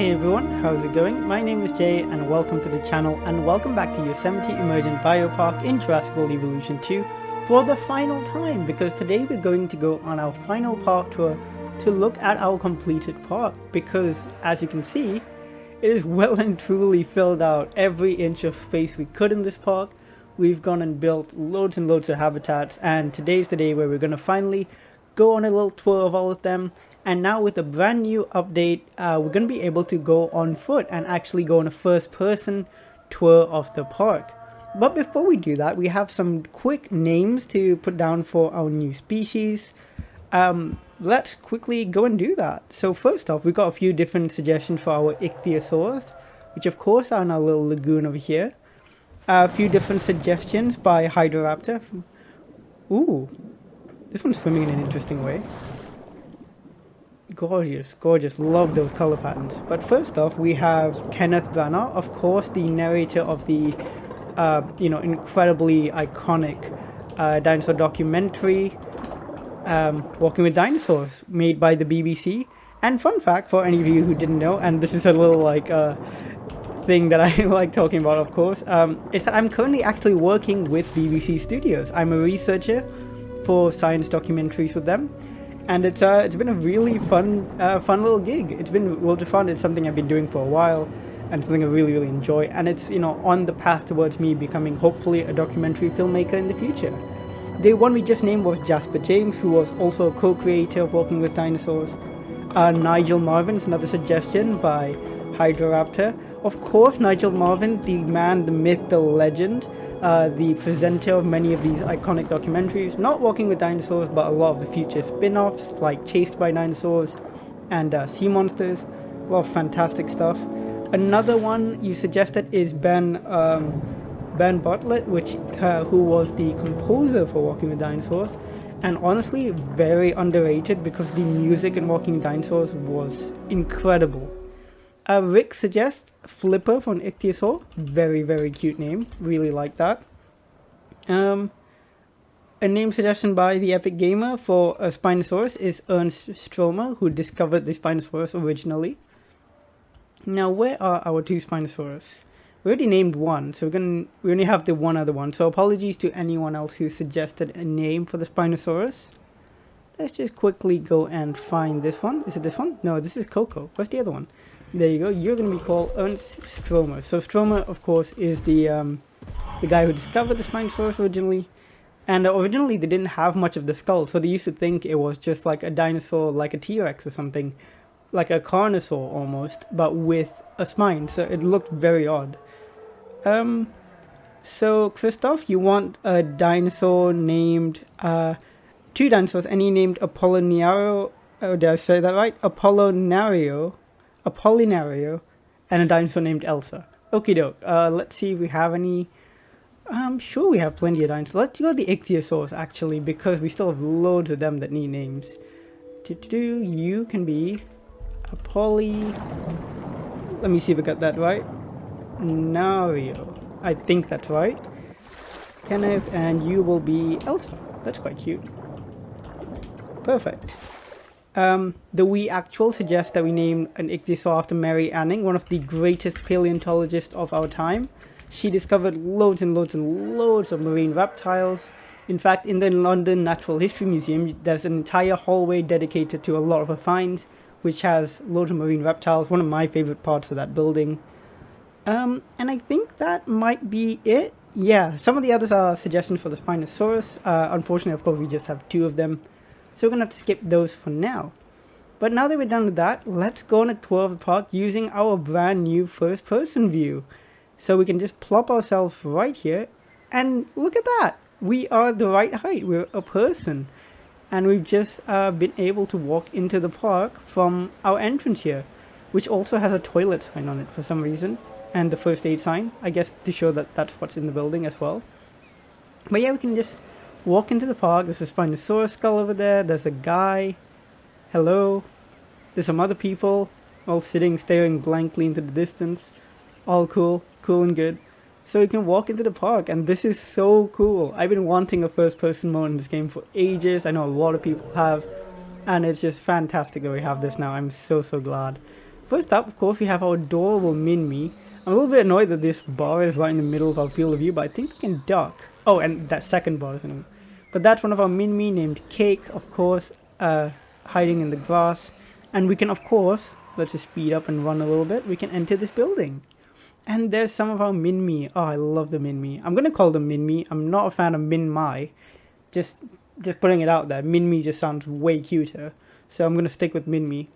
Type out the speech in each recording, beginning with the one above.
Hey everyone, how's it going? My name is Jay and welcome to the channel and welcome back to Yosemite Emergent Biopark in Jurassic World Evolution 2 for the final time, because today we're going to go on our final park tour to look at our completed park, because as you can see, it is well and truly filled out every inch of space we could in this park. We've gone and built loads and loads of habitats, and today's the day where we're going to finally go on a little tour of all of them. And now with a brand new update, we're going to be able to go on foot and actually go on a first person tour of the park. But before we do that, we have some quick names to put down for our new species. Let's quickly go and do that. So first off, we've got a few different suggestions for our ichthyosaurs, which of course are in our little lagoon over here. A few different suggestions by Hydroraptor. Ooh, this one's swimming in an interesting way. Gorgeous, gorgeous, love those color patterns. But first off, we have Kenneth Branagh, of course, the narrator of the incredibly iconic dinosaur documentary Walking with Dinosaurs, made by the BBC. And fun fact for any of you who didn't know, and this is a little thing that I like talking about, of course, is that I'm currently actually working with BBC Studios. I'm a researcher for science documentaries with them. And it's been a really fun little gig. It's been loads of fun. It's something I've been doing for a while, and something I really enjoy. And it's on the path towards me becoming hopefully a documentary filmmaker in the future. The one we just named was Jasper James, who was also a co-creator of Walking with Dinosaurs. Nigel Marvin's another suggestion by Hydroraptor. Of course, Nigel Marvin, the man, the myth, the legend. The presenter of many of these iconic documentaries, not Walking with Dinosaurs, but a lot of the future spin-offs like Chased by Dinosaurs and Sea Monsters. A lot of fantastic stuff. Another one you suggested is Ben Bartlett, who was the composer for Walking with Dinosaurs, and honestly very underrated because the music in Walking with Dinosaurs was incredible. Rick suggests Flipper from Ichthyosaur. Very, very cute name. Really like that. A name suggestion by the Epic Gamer for a Spinosaurus is Ernst Stromer, who discovered the Spinosaurus originally. Now, where are our two Spinosaurus? We already named one, so we only have the one other one. So apologies to anyone else who suggested a name for the Spinosaurus. Let's just quickly go and find this one. Is it this one? No, this is Coco. Where's the other one? There you go. You're going to be called Ernst Stromer. So Stromer, of course, is the guy who discovered the Spinosaurus originally. And originally they didn't have much of the skull, so they used to think it was just like a dinosaur, like a T-Rex or something, like a Carnivore almost, but with a spine. So it looked very odd. So Christoph, you want a dinosaur named two dinosaurs, any named Apollinario? Oh, did I say that right? Apollinario, and a dinosaur named Elsa. Okie doke. Let's see if we have any. I'm sure we have plenty of dinosaurs. Let's go the ichthyosaurs actually, because we still have loads of them that need names. You can be Let me see if I got that right. Nario. I think that's right. Kenneth, and you will be Elsa. That's quite cute. Perfect. The We Actual suggests that we name an ichthyosaur after Mary Anning, one of the greatest paleontologists of our time. She discovered loads and loads and loads of marine reptiles. In fact, in the London Natural History Museum, there's an entire hallway dedicated to a lot of her finds, which has loads of marine reptiles, one of my favorite parts of that building. And I think that might be it. Yeah, some of the others are suggestions for the Spinosaurus. Unfortunately, of course, we just have two of them. So we're going to have to skip those for now. But now that we're done with that, let's go on a tour of the park using our brand new first person view. So we can just plop ourselves right here. And look at that! We are the right height. We're a person. And we've just been able to walk into the park from our entrance here, which also has a toilet sign on it for some reason. And the first aid sign, I guess, to show that that's what's in the building as well. But yeah, we can just walk into the park. There's a Spinosaurus skull over there. There's a guy. Hello. There's some other people all sitting, staring blankly into the distance. All cool and good. So you can walk into the park, and this is so cool. I've been wanting a first-person mode in this game for ages. I know a lot of people have, and it's just fantastic that we have this now. I'm so glad. first up, of course, we have our adorable Min-Me. I'm a little bit annoyed that this bar is right in the middle of our field of view, but I think we can duck. Oh, and that second bar is in the... But that's one of our Min-Me named Cake, of course, hiding in the grass. And we can, of course, let's just speed up and run a little bit, we can enter this building. And there's some of our Min-Me. Oh, I love the Min-Me. I'm going to call them Min-Me. I'm not a fan of Min-My. Just putting it out there. Min-Me just sounds way cuter. So I'm going to stick with Min-Me.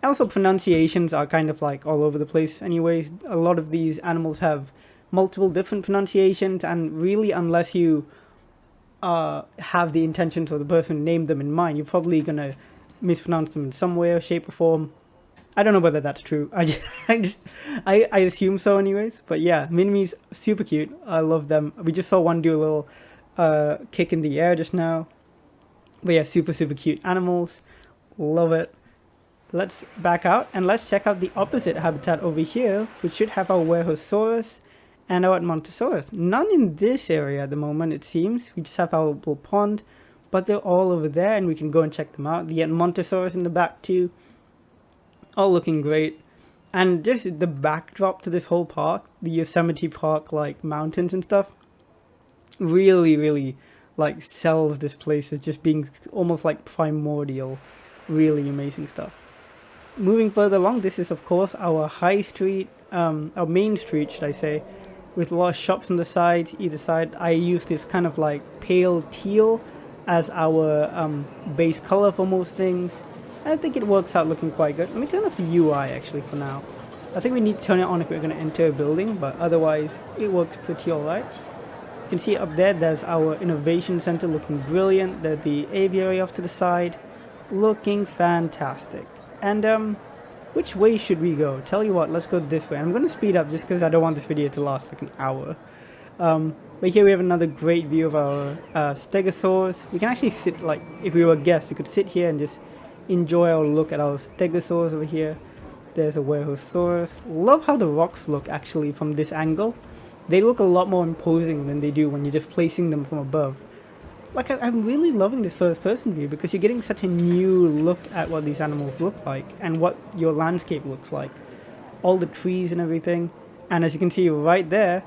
Also, pronunciations are kind of like all over the place anyways. A lot of these animals have multiple different pronunciations, and really, unless you have the intentions of the person who named them in mind, you're probably going to mispronounce them in some way or shape or form. I don't know whether that's true. I assume so anyways. But yeah, Min-Me's super cute. I love them. We just saw one do a little kick in the air just now. But yeah, super cute animals. Love it. Let's back out and let's check out the opposite habitat over here, which should have our Werehosaurus and our Edmontosaurus. None in this area at the moment, it seems. We just have our little pond, but they're all over there and we can go and check them out. The Edmontosaurus in the back too. All looking great. And just the backdrop to this whole park, the Yosemite Park like mountains and stuff, really like sells this place as just being almost like primordial. Really amazing stuff. Moving further along, this is of course our high street, our main street should I say, with a lot of shops on the sides, either side. I use this kind of like pale teal as our base color for most things. And I think it works out looking quite good. Let me turn off the UI actually for now. I think we need to turn it on if we're going to enter a building, but otherwise it works pretty alright. As you can see up there, there's our innovation center looking brilliant. There's the aviary off to the side, looking fantastic. And which way should we go? Tell you what, let's go this way. I'm going to speed up just because I don't want this video to last like an hour. But here we have another great view of our stegosaurs. We can actually sit, like, if we were guests, we could sit here and just enjoy our look at our stegosaurs over here. There's a Werehosaurus. Love how the rocks look actually from this angle. They look a lot more imposing than they do when you're just placing them from above. Like, I'm really loving this first person view because you're getting such a new look at what these animals look like and what your landscape looks like. All the trees and everything. And as you can see right there,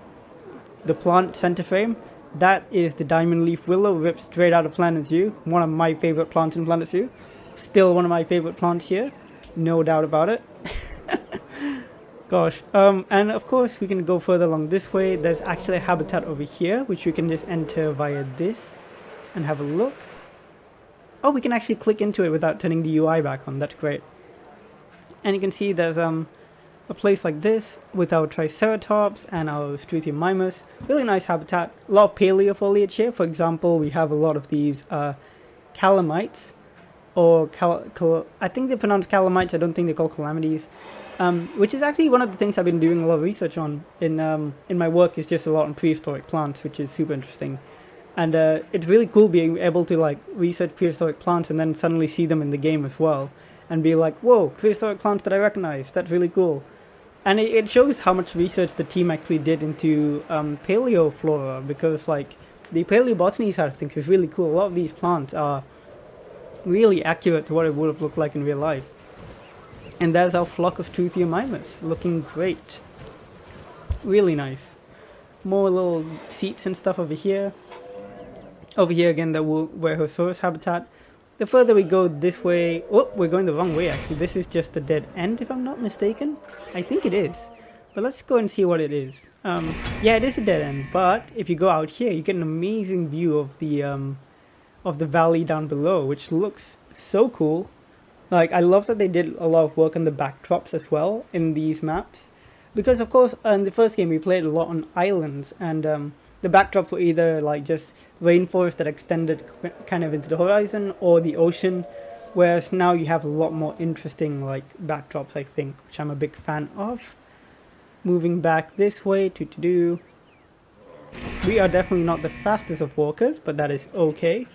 the plant center frame, that is the diamond leaf willow ripped straight out of Planet Zoo. One of my favorite plants in Planet Zoo. Still one of my favorite plants here. No doubt about it. Gosh. And of course we can go further along this way. There's actually a habitat over here which we can just enter via this and have a look. Oh, we can actually click into it without turning the UI back on. That's great. And you can see there's a place like this with our Triceratops and our Struthiomimus. Really nice habitat. A lot of paleo foliage here. For example, we have a lot of these calamites, or I think they're pronounced calamites. I don't think they're called calamities. Which is actually one of the things I've been doing a lot of research on in my work. Is just a lot on prehistoric plants, which is super interesting. And it's really cool being able to like research prehistoric plants and then suddenly see them in the game as well. And be like, whoa, prehistoric plants that I recognize. That's really cool. And it shows how much research the team actually did into paleoflora. Because like the paleobotany side of things is really cool. A lot of these plants are really accurate to what it would have looked like in real life. And there's our flock of Struthiomimus. Looking great. Really nice. More little seats and stuff over here. Over here again, the Werehosaurus habitat. The further we go this way... Oh, we're going the wrong way actually. This is just the dead end if I'm not mistaken. I think it is. But let's go and see what it is. Yeah, it is a dead end. But if you go out here, you get an amazing view of the valley down below, which looks so cool. Like, I love that they did a lot of work on the backdrops as well in these maps. Because of course, in the first game we played a lot on islands, and the backdrops were either like just rainforest that extended kind of into the horizon, or the ocean, whereas now you have a lot more interesting like backdrops, I think, which I'm a big fan of. Moving back this way we are definitely not the fastest of walkers, but that is okay.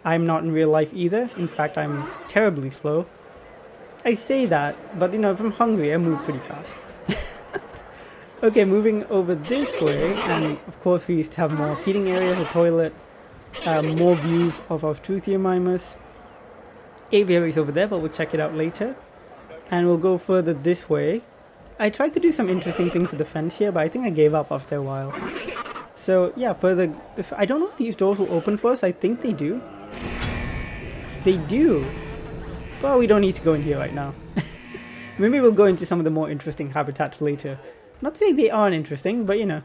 I'm not in real life either. In fact, I'm terribly slow. I say that, but you know, if I'm hungry I move pretty fast. Okay, moving over this way, and of course we used to have more seating areas, a toilet, more views of our Struthiomimus. Aviary is over there, but we'll check it out later. And we'll go further this way. I tried to do some interesting things with the fence here, but I think I gave up after a while. So yeah, further, I don't know if these doors will open for us. I think they do. They do. But we don't need to go in here right now. Maybe we'll go into some of the more interesting habitats later. Not to say they aren't interesting, but you know,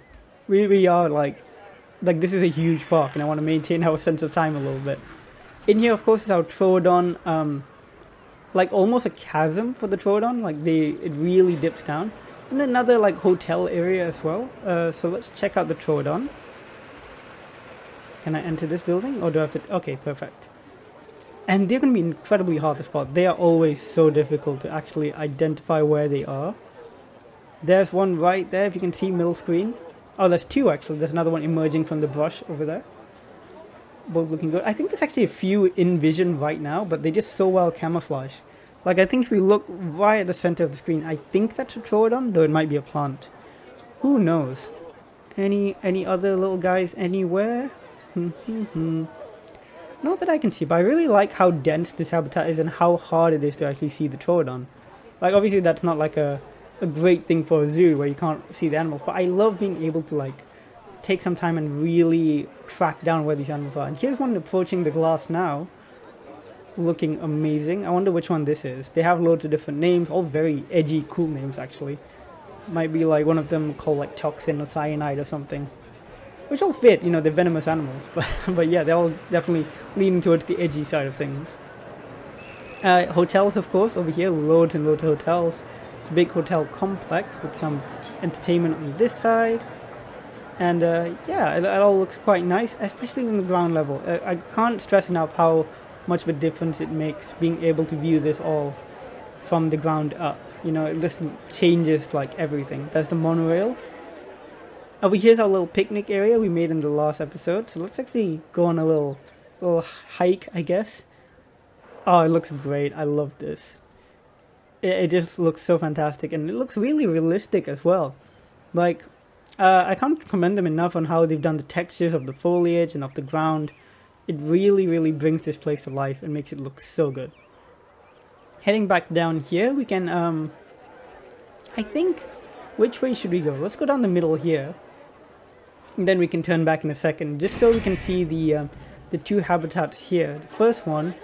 we are like this is a huge park, and I want to maintain our sense of time a little bit. In here, of course, is our Troodon, like almost a chasm for the Troodon. Like it really dips down. And another like hotel area as well. So let's check out the Troodon. Can I enter this building, or do I have to? Okay, perfect. And they're going to be incredibly hard to spot. They are always so difficult to actually identify where they are. There's one right there, if you can see, middle screen. Oh, there's two actually. There's another one emerging from the brush over there. Both looking good. I think there's actually a few in vision right now, but they just so well camouflage. Like, I think if we look right at the center of the screen, I think that's a Troodon, though it might be a plant. Who knows? Any other little guys anywhere? Not that I can see, but I really like how dense this habitat is and how hard it is to actually see the Troodon. Like, obviously that's not like a great thing for a zoo where you can't see the animals, but I love being able to like take some time and really track down where these animals are. And here's one approaching the glass now, looking amazing. I wonder which one this is. They have loads of different names, all very edgy, cool names actually. Might be like one of them called like Toxin or Cyanide or something. Which all fit, you know, they're venomous animals, but yeah, they're all definitely leaning towards the edgy side of things. Hotels, of course, over here, loads and loads of hotels. It's a big hotel complex with some entertainment on this side. And yeah, it all looks quite nice, especially on the ground level. I can't stress enough how much of a difference it makes being able to view this all from the ground up. You know, it just changes like everything. There's the monorail. Over here's our little picnic area we made in the last episode. So let's actually go on a little hike, I guess. Oh, it looks great. I love this. It just looks so fantastic, and it looks really realistic as well. Like, I can't commend them enough on how they've done the textures of the foliage and of the ground. It really, really brings this place to life and makes it look so good. Heading back down here, we can, I think, which way should we go? Let's go down the middle here. And then we can turn back in a second, just so we can see the two habitats here. The first one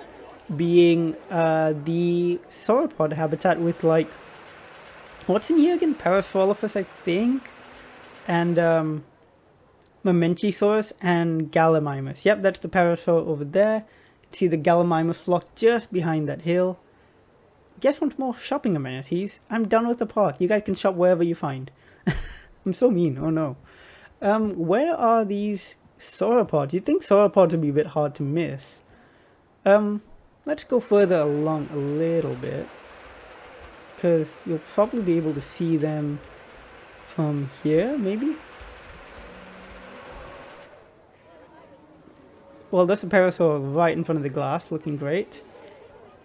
being the sauropod habitat with like, what's in here again? Parasaurolophus, I think, and Mamenchisaurus and Gallimimus. Yep, that's the parasaur over there. You can see the Gallimimus flock just behind that hill. Guess what's more shopping amenities? I'm done with the park. You guys can shop wherever you find. I'm so mean. Oh no. Where are these sauropods? You'd think sauropods would be a bit hard to miss. Let's go further along a little bit, because you'll probably be able to see them from here, maybe? Well, there's a parasaur right in front of the glass, looking great.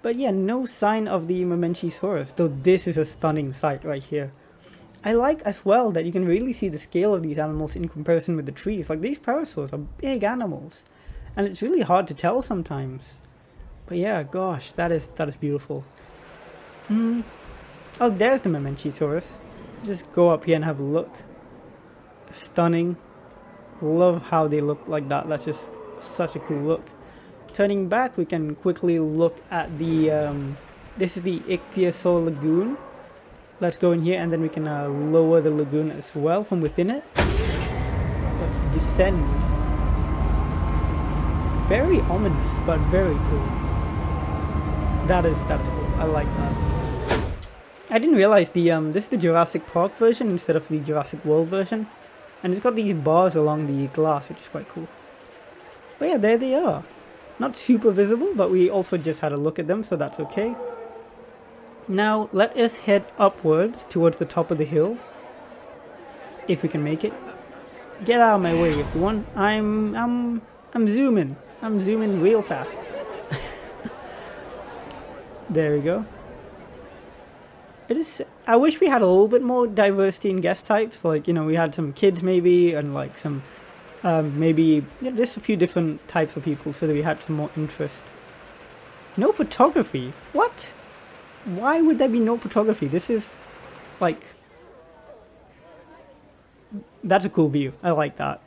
But yeah, no sign of the Mamenchisaurus, though this is a stunning sight right here. I like as well that you can really see the scale of these animals in comparison with the trees. Like, these parasaurs are big animals, and it's really hard to tell sometimes. But yeah, gosh, that is beautiful. Oh, there's the Mamenchisaurus. Just go up here and have a look. Stunning. Love how they look like that. That's just such a cool look. Turning back, we can quickly look at the, this is the Ichthyosaur Lagoon. Let's go in here, and then we can lower the lagoon as well from within it. Let's descend. Very ominous, but very cool. That is cool. I like that. I didn't realize this is the Jurassic Park version instead of the Jurassic World version. And it's got these bars along the glass, which is quite cool. But yeah, there they are. Not super visible, but we also just had a look at them, so that's okay. Now, let us head upwards towards the top of the hill. If we can make it. Get out of my way, everyone. I'm zooming. I'm zooming real fast. There we go. I wish we had a little bit more diversity in guest types. Like, you know, we had some kids maybe, and like some, maybe, you know, just a few different types of people so that we had some more interest. No photography? What? Why would there be no photography? This is, like... That's a cool view. I like that.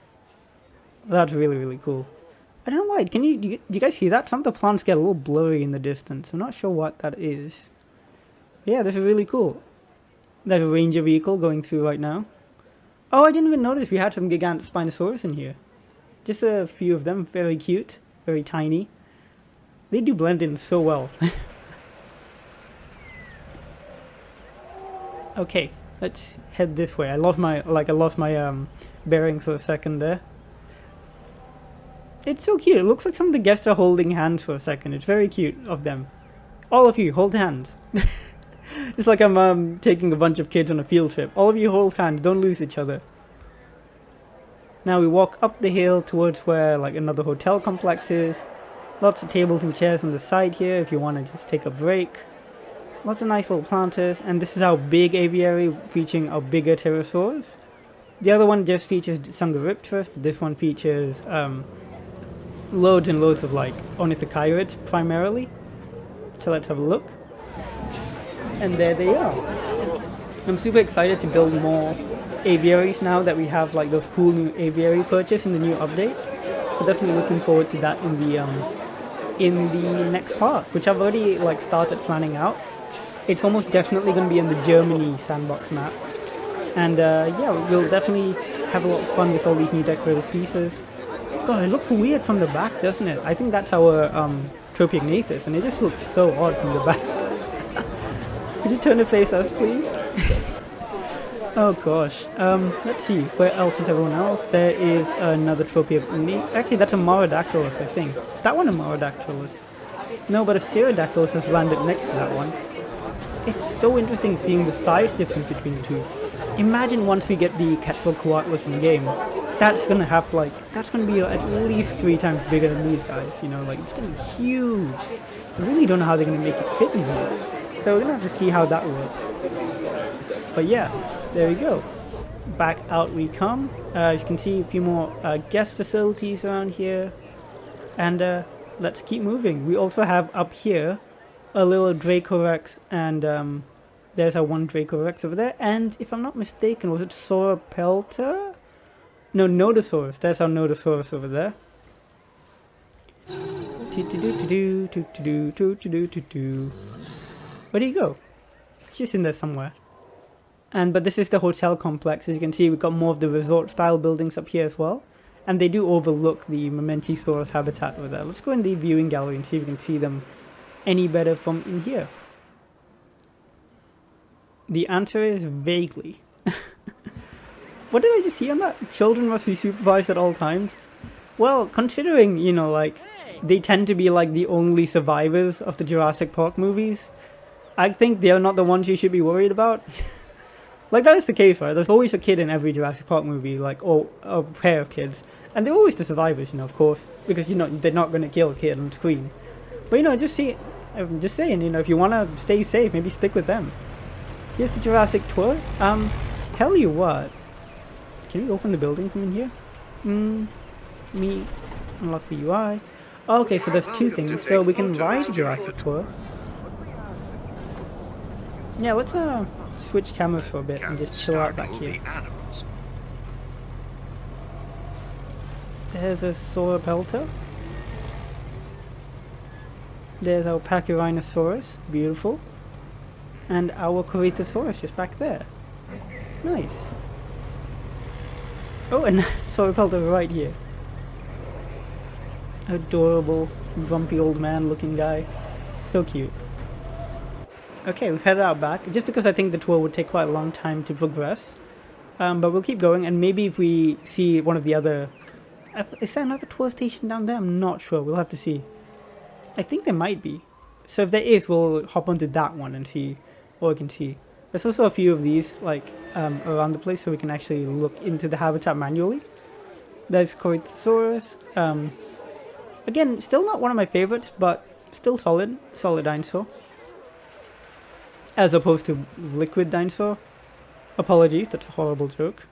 That's really, really cool. I don't know why. Do you guys see that? Some of the plants get a little blurry in the distance. I'm not sure what that is. But yeah, this is really cool. There's a ranger vehicle going through right now. Oh, I didn't even notice we had some gigantic Spinosaurus in here. Just a few of them. Very cute. Very tiny. They do blend in so well. Okay, let's head this way. I lost my bearings for a second there. It's so cute. It looks like some of the guests are holding hands for a second. It's very cute of them. All of you, hold hands. It's like I'm taking a bunch of kids on a field trip. All of you hold hands. Don't lose each other. Now we walk up the hill towards where like another hotel complex is. Lots of tables and chairs on the side here if you want to just take a break. Lots of nice little planters. And this is our big aviary featuring our bigger pterosaurs. The other one just features Sunguripterus, but this one features loads and loads of like ornithochirids primarily. So let's have a look. And there they are. I'm super excited to build more aviaries now that we have like those cool new aviary purchase in the new update. So definitely looking forward to that in the next part, which I've already like started planning out. It's almost definitely going to be on the Germany Sandbox map. And yeah, we'll definitely have a lot of fun with all these new decorative pieces. God, it looks weird from the back, doesn't it? I think that's our Tropiognathus, and it just looks so odd from the back. Could you turn to face us, please? Oh gosh. Let's see. Where else is everyone else? There is another Tropiognathus. Actually, that's a Maurodactylus, I think. Is that one a Maurodactylus? No, but a Pterodactylus has landed next to that one. It's so interesting seeing the size difference between the two. Imagine once we get the Quetzalcoatlus in game. That's gonna have like, that's gonna be at least 3 times bigger than these guys, you know, like it's gonna be huge. I really don't know how they're gonna make it fit in here. So we're gonna have to see how that works. But yeah, there we go. Back out we come. As you can see, a few more guest facilities around here. And let's keep moving. We also have up here a little Dracorex, and there's our one Dracorex over there. And if I'm not mistaken, was it Sauropelta? No, Nodosaurus. There's our Nodosaurus over there. Where do you go? It's just in there somewhere. But this is the hotel complex. As you can see, we've got more of the resort style buildings up here as well. And they do overlook the Mamenchisaurus habitat over there. Let's go in the viewing gallery and see if we can see them any better from in here. The answer is vaguely. What did I just see on that? Children must be supervised at all times. Well, considering, you know, like, they tend to be like the only survivors of the Jurassic Park movies, I think they're not the ones you should be worried about. Like, that is the case, right? There's always a kid in every Jurassic Park movie, like, or a pair of kids. And they're always the survivors, you know, of course, because, you know, they're not going to kill a kid on screen. But, you know, I'm just saying, you know, if you want to stay safe, maybe stick with them. Here's the Jurassic tour. Tell you what. Can we open the building from in here? Me unlock the UI. Oh, okay, so there's 2 things. So we can ride a Jurassic tour. Yeah, let's switch cameras for a bit and just chill out back here. There's a Sauropelta. There's our Pachyrhinosaurus, beautiful. And our Cretaceous just back there. Nice. Oh, and Sauropelta right here. Adorable, grumpy old man looking guy. So cute. Okay, we've headed out back, just because I think the tour would take quite a long time to progress. But we'll keep going, and maybe if we see one of the other... Is there another tour station down there? I'm not sure, we'll have to see. I think there might be. So if there is, we'll hop onto that one and see what we can see. There's also a few of these, like, around the place, so we can actually look into the habitat manually. There's Corythosaurus. Again, still not one of my favorites, but still solid. Solid dinosaur. As opposed to liquid dinosaur. Apologies, that's a horrible joke.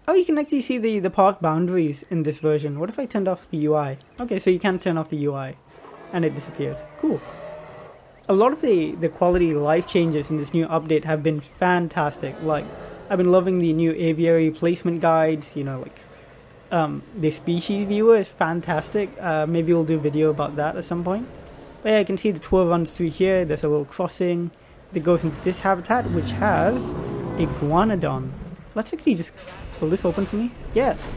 Oh, you can actually see the park boundaries in this version. What if I turned off the UI? Okay, so you can turn off the UI. And it disappears. Cool. a lot of the quality life changes in this new update have been fantastic. Like, I've been loving the new aviary placement guides, you know, like the species viewer is fantastic. Maybe we'll do a video about that at some point. But yeah, you can see the tour runs through here. There's a little crossing that goes into this habitat, which has Iguanodon. Let's actually just... Will this open for me? Yes.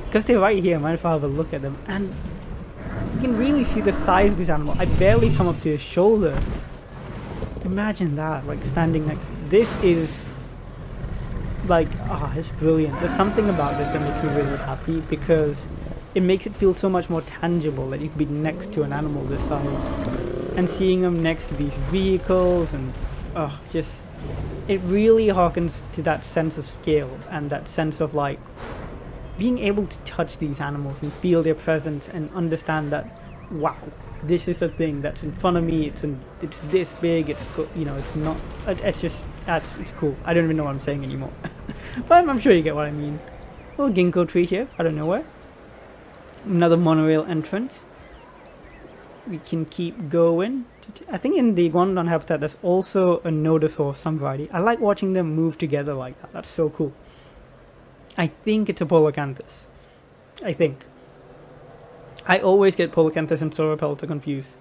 Because they're right here, I might as well have a look at them. And you can really see the size of this animal. I barely come up to his shoulder. Imagine that, like standing next... This is... like, it's brilliant. There's something about this that makes me really happy because it makes it feel so much more tangible that you could be next to an animal this size. And seeing them next to these vehicles and, just... It really harkens to that sense of scale and that sense of, like, being able to touch these animals and feel their presence and understand that, wow, this is a thing that's in front of me, it's this big, it's, you know, it's not, it's cool. I don't even know what I'm saying anymore. But I'm sure you get what I mean. A little ginkgo tree here, out of nowhere. Another monorail entrance. We can keep going. I think in the Iguanodon habitat there's also a nodosaur, some variety. I like watching them move together like that. That's so cool. I think it's a Polacanthus. I think. I always get Polacanthus and Sauropelta confused.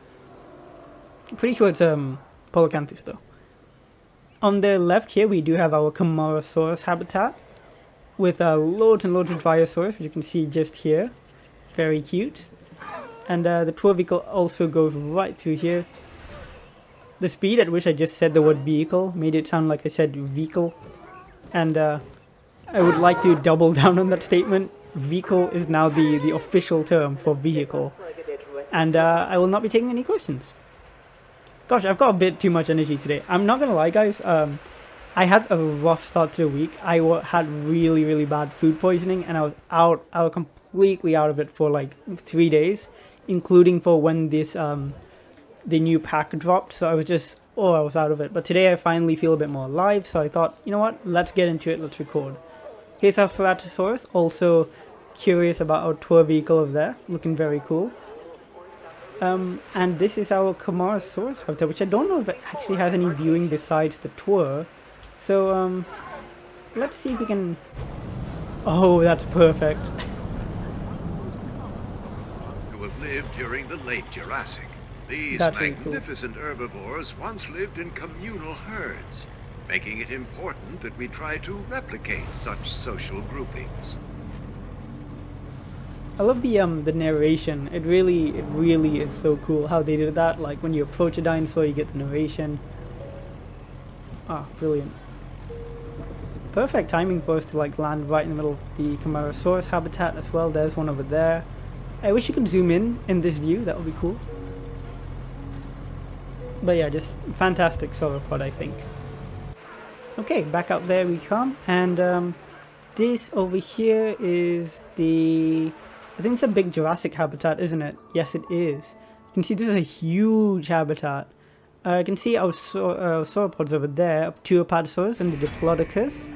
I'm pretty sure it's Polacanthus though. On the left here we do have our Camarasaurus habitat with loads and loads of Dryosaurs, which you can see just here. Very cute. And the tour vehicle also goes right through here. The speed at which I just said the word vehicle made it sound like I said vehicle. And I would like to double down on that statement. Vehicle is now the official term for vehicle. And I will not be taking any questions. Gosh, I've got a bit too much energy today. I'm not gonna lie, guys. I had a rough start to the week. I had really, really bad food poisoning, and I was completely out of it for like 3 days, including for when this the new pack dropped. So I was just, I was out of it. But today I finally feel a bit more alive. So I thought, you know what? Let's get into it. Let's record. Here's our Ceratosaurus. Also curious about our tour vehicle over there, looking very cool. And this is our Camarasaurus habitat, which I don't know if it actually has any viewing besides the tour. So, let's see if we can... Oh, that's perfect. Who have lived during the late Jurassic. These That's really magnificent herbivores once lived in communal herds, making it important that we try to replicate such social groupings. I love the narration. It really is so cool how they did that. Like when you approach a dinosaur, you get the narration. Brilliant. Perfect timing for us to like land right in the middle of the Camarasaurus habitat as well. There's one over there. I wish you could zoom in this view. That would be cool. But yeah, just fantastic sauropod, I think. Okay, back out there we come, and this over here is the... I think it's a big Jurassic habitat, isn't it? Yes, it is. You can see this is a huge habitat. You can see our sauropods over there, two Apatosaurus and the Diplodocus.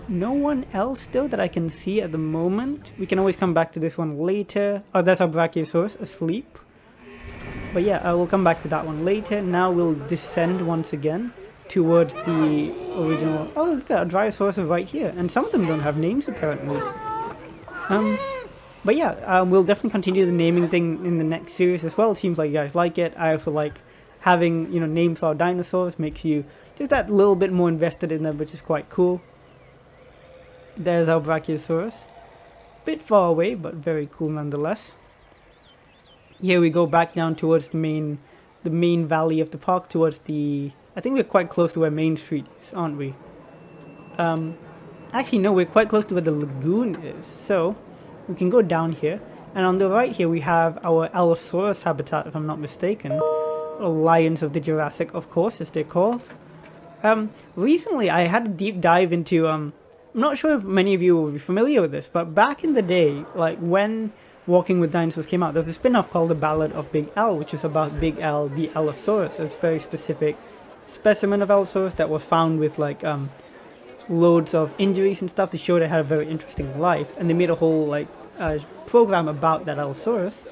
No one else though that I can see at the moment. We can always come back to this one later. Oh, that's our Brachiosaurus asleep. But yeah, we'll come back to that one later. Now we'll descend once again towards the original... Oh, look at a Dryosaurus right here. And some of them don't have names apparently. But yeah, we'll definitely continue the naming thing in the next series as well. It seems like you guys like it. I also like having, you know, names for our dinosaurs. Makes you just that little bit more invested in them, which is quite cool. There's our Brachiosaurus. Bit far away, but very cool nonetheless. Here we go back down towards the main valley of the park, towards the... I think we're quite close to where Main Street is, aren't we? Actually, no, we're quite close to where the Lagoon is. So, we can go down here. And on the right here, we have our Allosaurus habitat, if I'm not mistaken. Or Lions of the Jurassic, of course, as they're called. Recently, I had a deep dive into... I'm not sure if many of you will be familiar with this, but back in the day, like when Walking with Dinosaurs came out, there was a spin-off called The Ballad of Big Al, which is about Big Al, the Allosaurus. It's a very specific specimen of Allosaurus that was found with like loads of injuries and stuff to show they had a very interesting life, and they made a whole like program about that Allosaurus.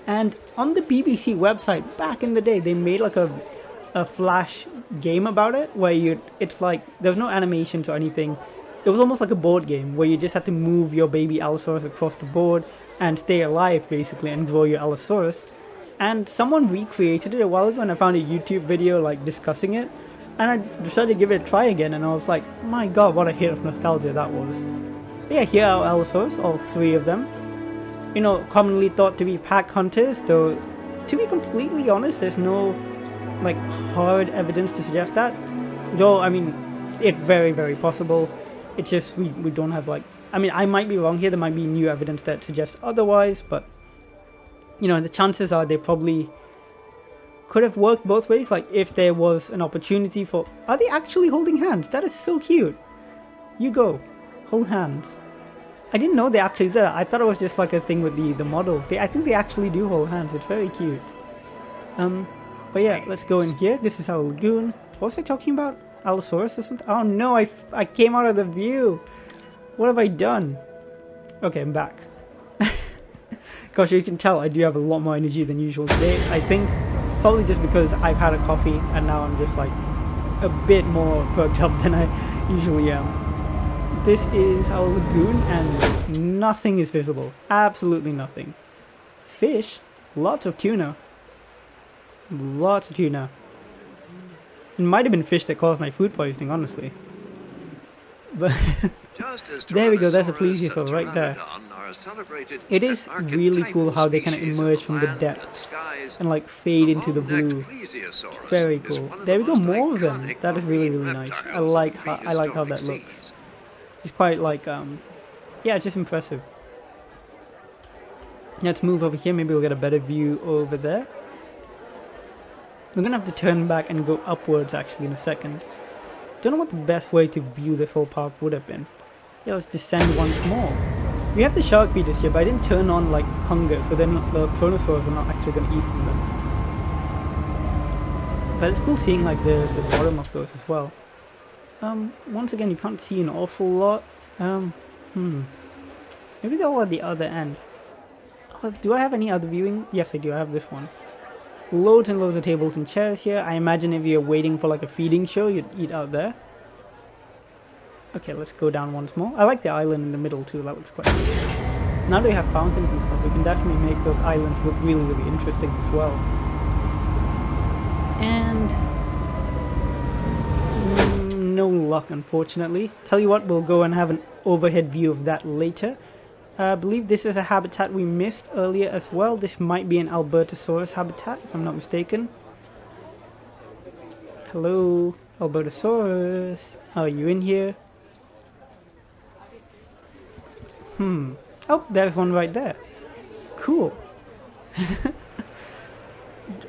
And on the BBC website back in the day, they made like a flash game about it where it's like there's no animations or anything. It was almost like a board game where you just had to move your baby Allosaurus across the board and stay alive basically and grow your Allosaurus. And someone recreated it a while ago, and I found a YouTube video like discussing it, and I decided to give it a try again, and I was like, my god, what a hit of nostalgia that was. But yeah, here are Allosaurus, all three of them. You know, commonly thought to be pack hunters, though to be completely honest, there's no like hard evidence to suggest that. Though, I mean, it's very, very possible. It's just we don't have like, I mean, I might be wrong here, there might be new evidence that suggests otherwise, but you know, the chances are they probably could have worked both ways. Like if there was an opportunity for, are they actually holding hands? That is so cute. You go, hold hands. I didn't know they actually did that. I thought it was just like a thing with the models. I think they actually do hold hands. It's very cute. But yeah, let's go in here. This is our lagoon. What was I talking about? Allosaurus or something? Oh no, I came out of the view. What have I done? Okay, I'm back. Gosh, you can tell I do have a lot more energy than usual today. I think probably just because I've had a coffee and now I'm just like a bit more perked up than I usually am. This is our lagoon and nothing is visible. Absolutely nothing. Fish? Lots of tuna. Lots of tuna. It might have been fish that caused my food poisoning, honestly. But there we go, there's a plesiosaur right there. It is really cool how they kind of emerge from the depths and like fade into the blue. Very cool. There we go, more of them. That is really, really nice. I like how that looks. It's quite like, yeah, it's just impressive. Let's move over here, maybe we'll get a better view over there. We're gonna have to turn back and go upwards actually in a second. Don't know what the best way to view this whole park would have been. Yeah, let's descend once more. We have the shark feeders here, but I didn't turn on like hunger, so then the Kronosaurs are not actually going to eat from them. But it's cool seeing like the bottom of those as well. Once again, you can't see an awful lot. Maybe they're all at the other end. Oh, do I have any other viewing? Yes, I do. I have this one. Loads and loads of tables and chairs here. I imagine if you're waiting for like a feeding show, you'd eat out there. Okay, let's go down once more. I like the island in the middle too, that looks quite cool. Now that we have fountains and stuff, we can definitely make those islands look really, really interesting as well. And no luck, unfortunately. Tell you what, we'll go and have an overhead view of that later. I believe this is a habitat we missed earlier as well. This might be an Albertosaurus habitat, if I'm not mistaken. Hello, Albertosaurus. Are you in here? Oh, there's one right there. Cool.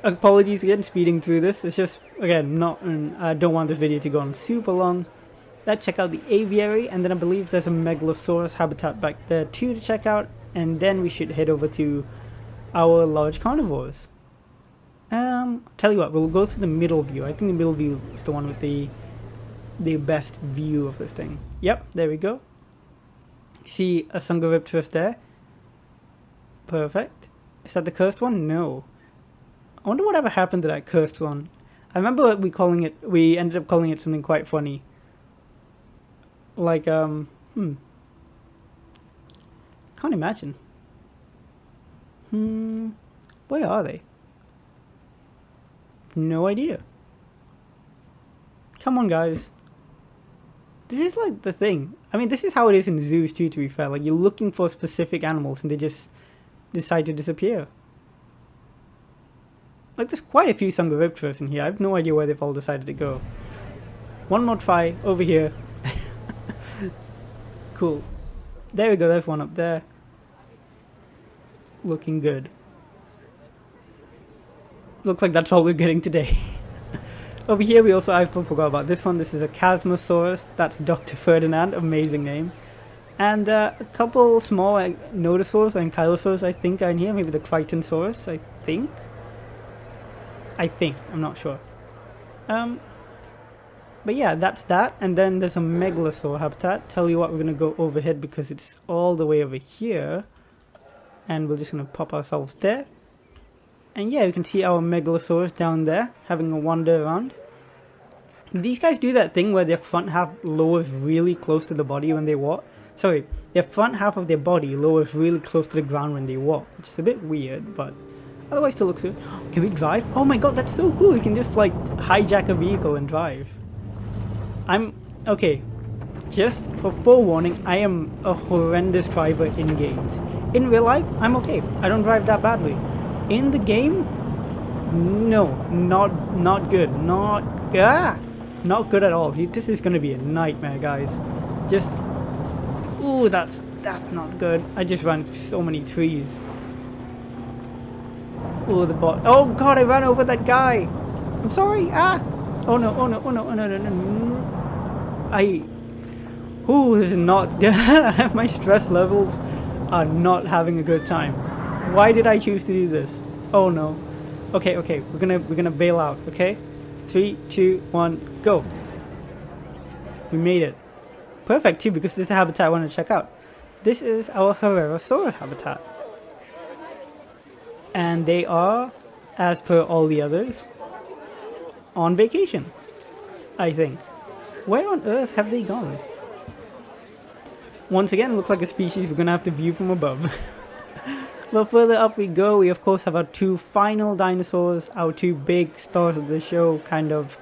Apologies again, speeding through this. It's just, again, I don't want this video to go on super long. Let's check out the Aviary, and then I believe there's a Megalosaurus habitat back there too to check out, and then we should head over to our large carnivores. Tell you what, we'll go to the middle view. I think the middle view is the one with the best view of this thing. Yep, there we go. See a Sunguripterus there. Perfect. Is that the cursed one? No. I wonder whatever happened to that cursed one. I remember we ended up calling it something quite funny. Like, can't imagine. Where are they? No idea. Come on, guys. This is like the thing. I mean, this is how it is in zoos too, to be fair. Like, you're looking for specific animals and they just decide to disappear. Like, there's quite a few Sunguripterus in here. I have no idea where they've all decided to go. One more try, over here. Cool. There we go, there's one up there. Looking good. Looks like that's all we're getting today. Over here we also, I forgot about this one. This is a Chasmosaurus. That's Dr. Ferdinand. Amazing name. And a couple small Nodosaurs and Ankylosaurs I think are in here. Maybe the Crichtonsaurus, I think. I'm not sure. But yeah, that's that. And then there's a Megalosaur habitat. Tell you what, we're going to go overhead because it's all the way over here. And we're just going to pop ourselves there. And yeah, you can see our megalosaurus down there having a wander around. These guys do that thing where their front half lowers really close to the body when they walk. Sorry, their front half of their body lowers really close to the ground when they walk, which is a bit weird, but otherwise still looks good. Can we drive? Oh my god, that's so cool! You can just like hijack a vehicle and drive. Okay, just for forewarning, I am a horrendous driver in games. In real life, I'm okay. I don't drive that badly. In the game, no, not good. Not good at all. This is gonna be a nightmare, guys. Just, ooh, that's not good. I just ran through so many trees. Ooh, the bot. Oh god, I ran over that guy. I'm sorry. Ah. Oh no. Oh no. Oh no. Oh no. No. No. Ooh, this is not good. My stress levels are not having a good time. Why did I choose to do this? Oh no. Okay. We're gonna bail out. Okay. 3, 2, 1, go. We made it. Perfect too, because this is the habitat I want to check out. This is our Herrerasaurus habitat. And they are, as per all the others, on vacation, I think. Where on earth have they gone? Once again, it looks like a species we're going to have to view from above. But further up we go, we of course have our two final dinosaurs, our two big stars of the show, kind of.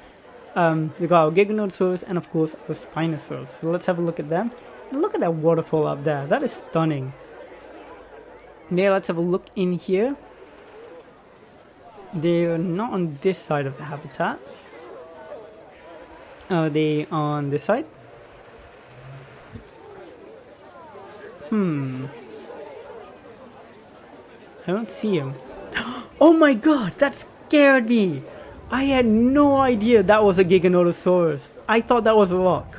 We got our Giganotosaurus and of course our Spinosaurus. So let's have a look at them. And look at that waterfall up there, that is stunning. Yeah, let's have a look in here. They're not on this side of the habitat. Are they on this side? I don't see him. Oh my god, that scared me! I had no idea that was a Giganotosaurus. I thought that was a rock.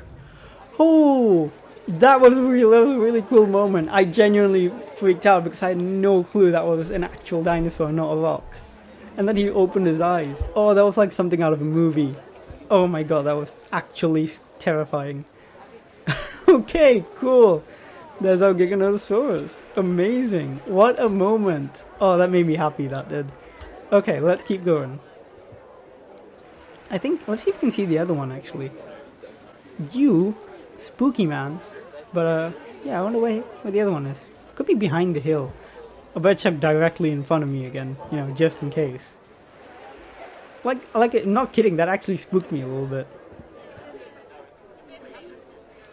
Oh, that was a really cool moment. I genuinely freaked out because I had no clue that was an actual dinosaur, not a rock. And then he opened his eyes. Oh, that was like something out of a movie. Oh my god, that was actually terrifying. Okay, cool. There's our Giganotosaurus. Amazing. What a moment. Oh, that made me happy, that did. Okay, let's keep going. I think, let's see if we can see the other one actually. You, spooky man. But yeah, I wonder where the other one is. Could be behind the hill. I better check directly in front of me again, you know, just in case. Like it, not kidding, that actually spooked me a little bit.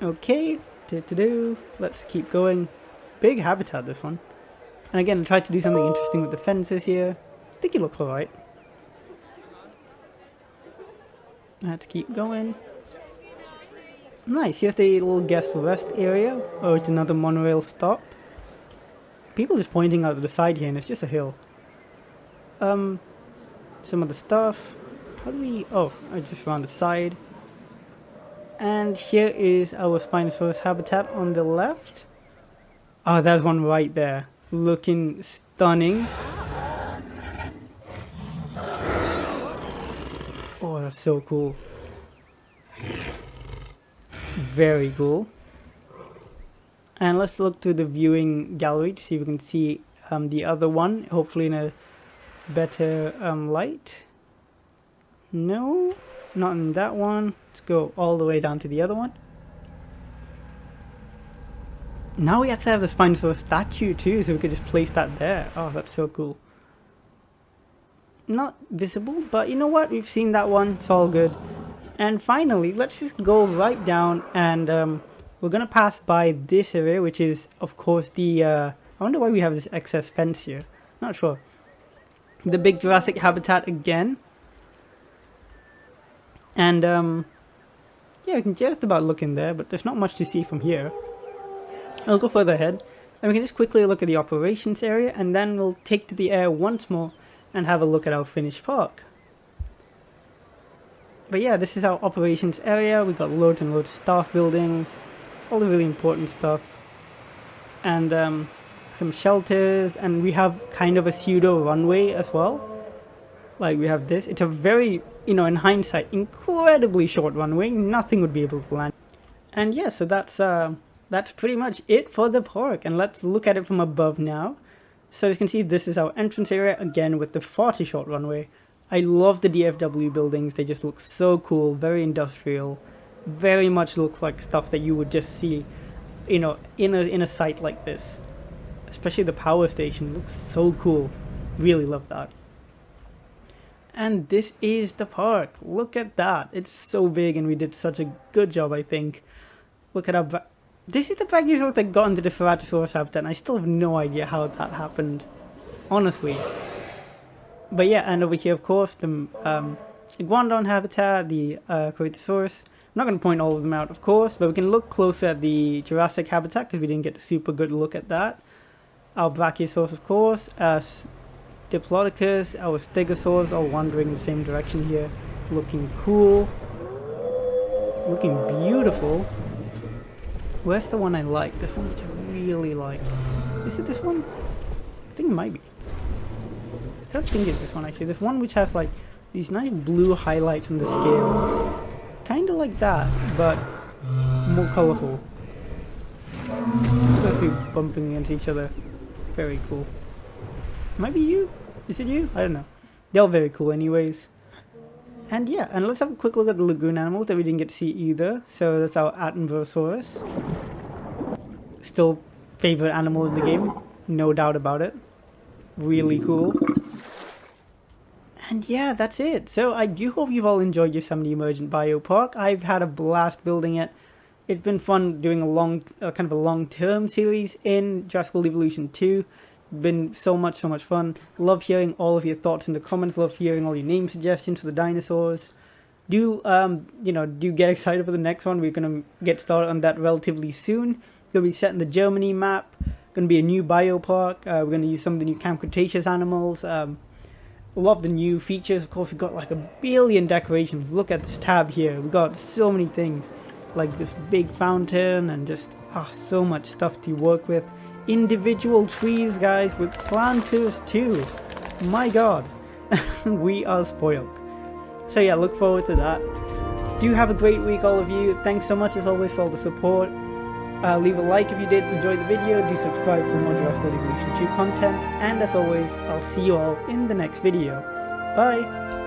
Okay. Let's keep going. Big habitat, this one. And again, I tried to do something interesting with the fences here. I think it looks alright. Let's keep going. Nice, here's the little guest rest area. Oh, it's another monorail stop. People just pointing out to the side here and it's just a hill. Some of the stuff. How do we... Oh, I just found the side. And here is our Spinosaurus habitat on the left. Oh, there's one right there. Looking stunning. Oh, that's so cool. Very cool. And let's look through the viewing gallery to see if we can see the other one. Hopefully in a better light. No, not in that one. Let's go all the way down to the other one. Now we actually have the Spinosaurus statue too, so we could just place that there. Oh, that's so cool. Not visible, but you know what? We've seen that one. It's all good. And finally, let's just go right down and we're going to pass by this area, which is, of course, the... I wonder why we have this excess fence here. Not sure. The big Jurassic habitat again. And, yeah, we can just about look in there, but there's not much to see from here. I'll go further ahead, and we can just quickly look at the operations area, and then we'll take to the air once more and have a look at our finished park. But yeah, this is our operations area. We've got loads and loads of staff buildings, all the really important stuff, and some shelters, and we have kind of a pseudo runway as well. Like we have this. It's a very, you know, in hindsight, incredibly short runway. Nothing would be able to land. And yeah, so that's pretty much it for the park. And let's look at it from above now. So as you can see, this is our entrance area, again with the far too short runway. I love the DFW buildings, they just look so cool, very industrial, very much looks like stuff that you would just see, you know, in a site like this. Especially the power station looks so cool, really love that. And this is the park, look at that, it's so big and we did such a good job, I think. Look at our... This is the Brachiosaurus that got into the Ceratosaurus habitat, and I still have no idea how that happened, honestly. But yeah, and over here, of course, the Iguanodon habitat, the Cretaceous. I'm not going to point all of them out, of course, but we can look closer at the Jurassic habitat, because we didn't get a super good look at that. Our Brachiosaurus, of course, Diplodocus, our Stegosaurs, all wandering in the same direction here. Looking cool. Looking beautiful. Where's the one I like? This one which I really like. Is it this one? I think it might be. I don't think it's this one actually. This one which has like these nice blue highlights in the scales. Kinda like that, but more colourful. Those two bumping against each other. Very cool. Might be you? Is it you? I don't know. They're all very cool anyways. And yeah, and let's have a quick look at the lagoon animals that we didn't get to see either. So that's our Attenborosaurus. Still favorite animal in the game, no doubt about it. Really cool. And yeah, that's it. So I do hope you've all enjoyed Yosemite Emergent Biopark. I've had a blast building it. It's been fun doing a kind of a long-term series in Jurassic World Evolution 2. Been so much fun. Love hearing all of your thoughts in the comments. Love hearing all your name suggestions for the dinosaurs. Do do get excited for the next one. We're gonna get started on that relatively soon. Gonna be set in the Germany map. Gonna be a new biopark. We're gonna use some of the new Camp Cretaceous animals. Love the new features. Of course, we've got like a billion decorations. Look at this tab here. We've got so many things, like this big fountain and just so much stuff to work with. Individual trees, guys, with planters too. My god. We are spoiled. So yeah, look forward to that. Do have a great week, all of you. Thanks so much as always for all the support. Leave a like if you did enjoy the video. Do subscribe for more Jurassic World Evolution 2 content. And as always, I'll see you all in the next video. Bye!